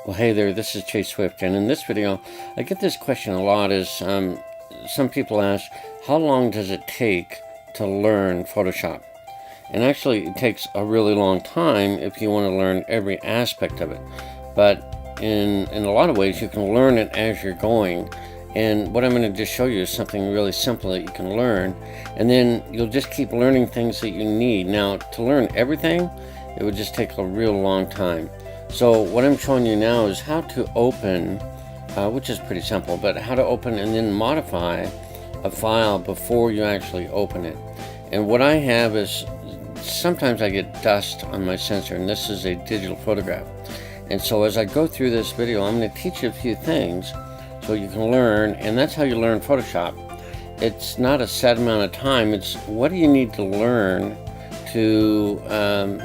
Well, hey there, this is Chase Swift, and in this video, I get this question a lot is, some people ask, how long does it take to learn Photoshop? And actually, it takes a really long time if you want to learn every aspect of it. But in a lot of ways, you can learn it as you're going. And what I'm going to just show you is something really simple that you can learn. And then you'll just keep learning things that you need. Now, to learn everything, it would just take a real long time. So what I'm showing you now is how to open, which is pretty simple, but how to open and then modify a file before you actually open it. And what I have is, sometimes I get dust on my sensor, and this is a digital photograph. And so as I go through this video, I'm going to teach you a few things so you can learn, and that's how you learn Photoshop. It's not a set amount of time, it's what do you need to learn to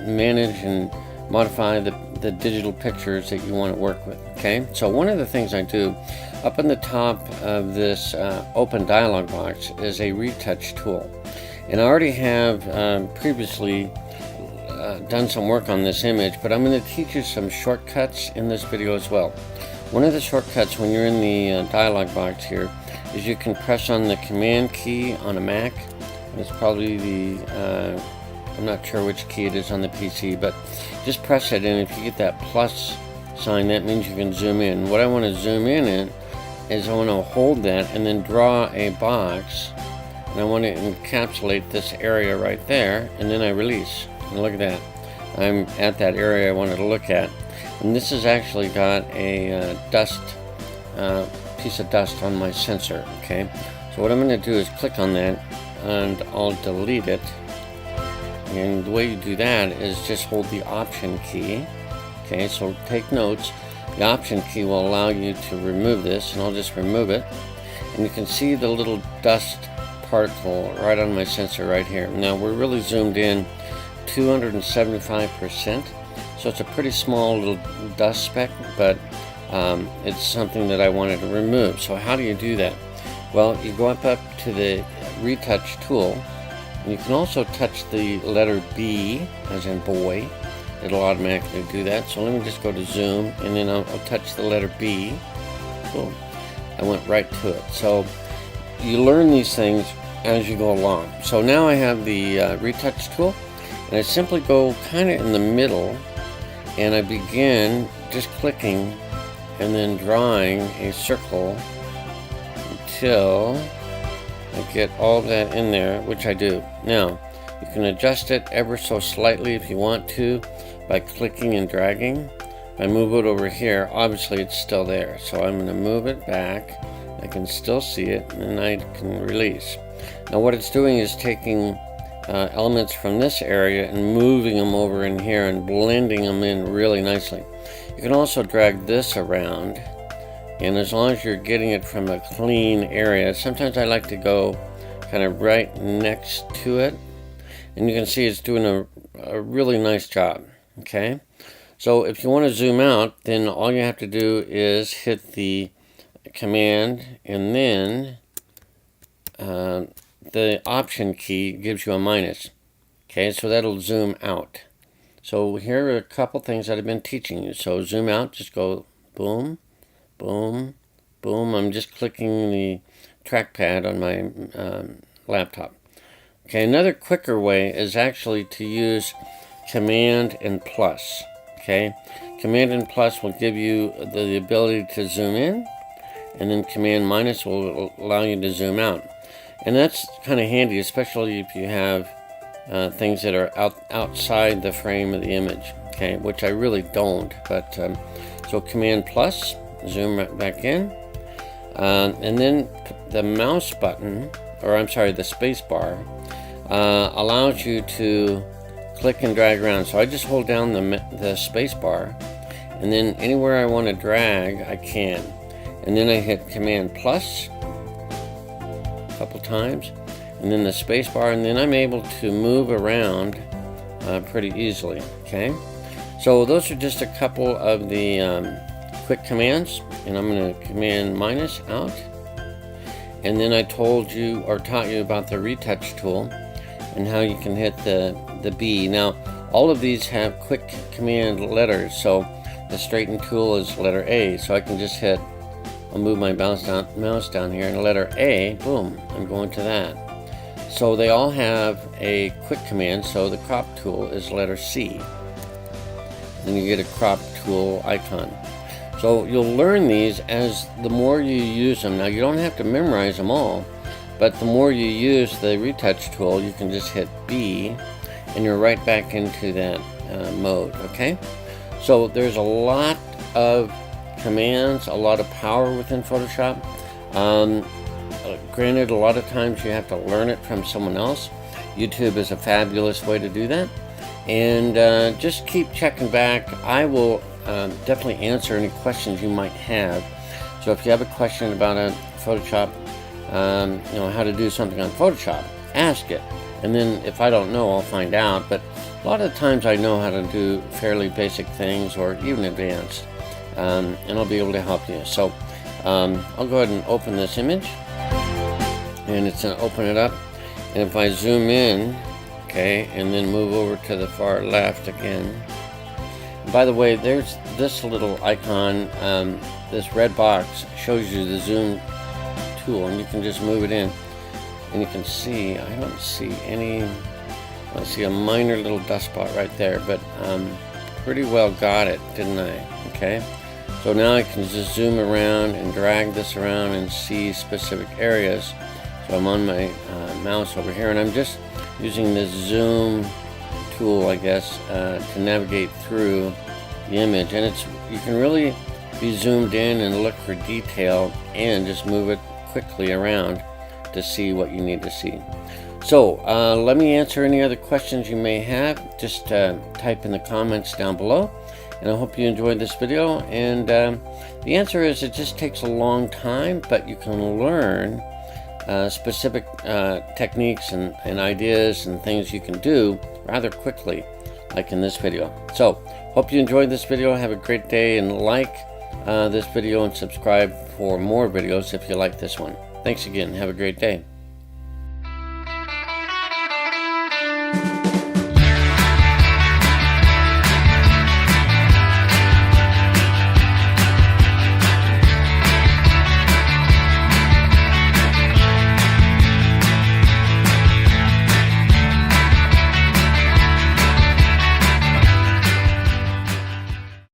manage and modify the digital pictures that you want to work with. Okay, so one of the things I do up on the top of this open dialog box is a retouch tool, and I already have previously done some work on this image, but I'm going to teach you some shortcuts in this video as well. One of the shortcuts when you're in the dialog box here is you can press on the command key on a Mac, and it's probably the I'm not sure which key it is on the PC, but just press it, and if you get that plus sign, that means you can zoom in. What I want to zoom in is I want to hold that and then draw a box, and I want to encapsulate this area right there, and then I release. And look at that. I'm at that area I wanted to look at. And this has actually got a piece of dust on my sensor, okay? So what I'm going to do is click on that, and I'll delete it. And the way you do that is just hold the Option key. Okay, so take notes. The Option key will allow you to remove this, and I'll just remove it. And you can see the little dust particle right on my sensor right here. Now we're really zoomed in 275%, so it's a pretty small little dust speck, but it's something that I wanted to remove. So how do you do that? Well, you go up to the retouch tool. You can also touch the letter B, as in boy. It'll automatically do that. So let me just go to zoom, and then I'll touch the letter B. Boom. I went right to it. So you learn these things as you go along. So now I have the retouch tool, and I simply go kind of in the middle, and I begin just clicking and then drawing a circle until I get all that in there, which I do. Now, you can adjust it ever so slightly if you want to by clicking and dragging. If I move it over here, obviously it's still there. So I'm going to move it back. I can still see it, and I can release. Now what it's doing is taking elements from this area and moving them over in here and blending them in really nicely. You can also drag this around, and as long as you're getting it from a clean area, sometimes I like to go kind of right next to it, and you can see it's doing a really nice job. Okay, so if you want to zoom out, then all you have to do is hit the command, and then the Option key gives you a minus. Okay, so that'll zoom out. So here are a couple things that I've been teaching you. So zoom out, just go boom, boom, boom. I'm just clicking the trackpad on my laptop. Okay, another quicker way is actually to use Command and plus. Okay, Command and plus will give you the ability to zoom in, and then Command minus will allow you to zoom out. And that's kind of handy, especially if you have things that are outside the frame of the image. Okay, which I really don't, but so Command plus, zoom right back in, and then the mouse button, or I'm sorry, the space bar, allows you to click and drag around. So I just hold down the space bar, and then anywhere I want to drag, I can. And then I hit Command plus a couple times, and then the space bar, and then I'm able to move around pretty easily. Okay, so those are just a couple of the quick commands, and I'm going to Command minus out, and then I told you or taught you about the retouch tool and how you can hit the B. Now all of these have quick command letters, so the straighten tool is letter A, so I can just hit, I'll move my mouse down here, and letter A, boom, I'm going to that. So they all have a quick command, so the crop tool is letter C. Then you get a crop tool icon. So you'll learn these as the more you use them. Now you don't have to memorize them all, but the more you use the retouch tool, you can just hit B and you're right back into that mode, okay? So there's a lot of commands, a lot of power within Photoshop. Granted, a lot of times you have to learn it from someone else. YouTube is a fabulous way to do that. And just keep checking back. I will definitely answer any questions you might have. So if you have a question about a Photoshop, how to do something on Photoshop, ask it. And then if I don't know, I'll find out. But a lot of times I know how to do fairly basic things or even advanced. And I'll be able to help you. So I'll go ahead and open this image. And it's going to open it up. And if I zoom in, okay, and then move over to the far left again. By the way, there's this little icon, this red box shows you the zoom tool, and you can just move it in. And you can see, I don't see any, I see a minor little dust spot right there, but pretty well got it, didn't I? Okay, so now I can just zoom around and drag this around and see specific areas. So I'm on my mouse over here, and I'm just using this zoom tool, I guess, to navigate through the image. And you can really be zoomed in and look for detail and just move it quickly around to see what you need to see. So let me answer any other questions you may have. Just type in the comments down below. And I hope you enjoyed this video. And the answer is it just takes a long time, but you can learn specific techniques and ideas and things you can do rather quickly, like in this video. So hope you enjoyed this video. Have a great day, and like this video and subscribe for more videos if you like this one. Thanks again. Have a great day.